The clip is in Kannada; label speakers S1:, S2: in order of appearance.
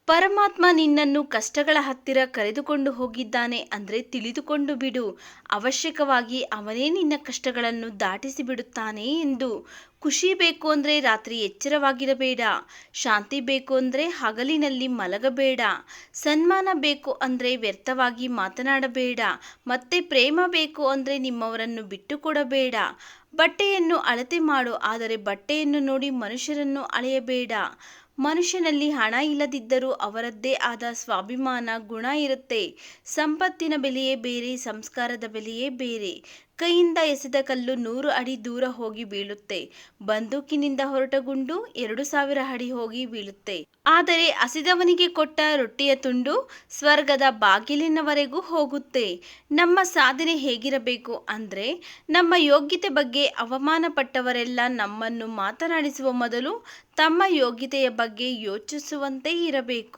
S1: ಪರಮಾತ್ಮ ನಿನ್ನನ್ನು ಕಷ್ಟಗಳ ಹತ್ತಿರ ಕರೆದುಕೊಂಡು ಹೋಗಿದ್ದಾನೆ ಅಂದರೆ ತಿಳಿದುಕೊಂಡು ಬಿಡು. ಅವಶ್ಯಕವಾಗಿ ಅವನೇ ನಿನ್ನ ಕಷ್ಟಗಳನ್ನು ದಾಟಿಸಿ ಬಿಡುತ್ತಾನೆ ಎಂದು. ಖುಷಿ ಬೇಕು ಅಂದರೆ ರಾತ್ರಿ ಎಚ್ಚರವಾಗಿರಬೇಡ. ಶಾಂತಿ ಬೇಕು ಅಂದರೆ ಹಗಲಿನಲ್ಲಿ ಮಲಗಬೇಡ. ಸನ್ಮಾನ ಬೇಕು ಅಂದರೆ ವ್ಯರ್ಥವಾಗಿ ಮಾತನಾಡಬೇಡ. ಮತ್ತೆ ಪ್ರೇಮ ಬೇಕು ಅಂದರೆ ನಿಮ್ಮವರನ್ನು ಬಿಟ್ಟುಕೊಡಬೇಡ. ಬಟ್ಟೆಯನ್ನು ಅಳತೆ ಮಾಡು, ಆದರೆ ಬಟ್ಟೆಯನ್ನು ನೋಡಿ ಮನುಷ್ಯರನ್ನು ಅಳೆಯಬೇಡ. ಮನುಷ್ಯನಲ್ಲಿ ಹಣ ಇಲ್ಲದಿದ್ದರೂ ಅವರದ್ದೇ ಆದ ಸ್ವಾಭಿಮಾನ ಗುಣ ಇರುತ್ತೆ. ಸಂಪತ್ತಿನ ಬೆಲೆಯೇ ಬೇರೆ, ಸಂಸ್ಕಾರದ ಬೆಲೆಯೇ ಬೇರೆ. ಕೈಯಿಂದ ಎಸೆದ ಕಲ್ಲು 100 ಅಡಿ ದೂರ ಹೋಗಿ ಬೀಳುತ್ತೆ. ಬಂದೂಕಿನಿಂದ ಹೊರಟ ಗುಂಡು 2000 ಅಡಿ ಹೋಗಿ ಬೀಳುತ್ತೆ. ಆದರೆ ಹಸಿದವನಿಗೆ ಕೊಟ್ಟ ರೊಟ್ಟಿಯ ತುಂಡು ಸ್ವರ್ಗದ ಬಾಗಿಲಿನವರೆಗೂ ಹೋಗುತ್ತೆ. ನಮ್ಮ ಸಾಧನೆ ಹೇಗಿರಬೇಕು ಅಂದರೆ, ನಮ್ಮ ಯೋಗ್ಯತೆ ಬಗ್ಗೆ ಅವಮಾನ ಪಟ್ಟವರೆಲ್ಲ ನಮ್ಮನ್ನು ಮಾತನಾಡಿಸುವ ಮೊದಲು ತಮ್ಮ ಯೋಗ್ಯತೆಯ ಬಗ್ಗೆ ಯೋಚಿಸುವಂತೆ ಇರಬೇಕು.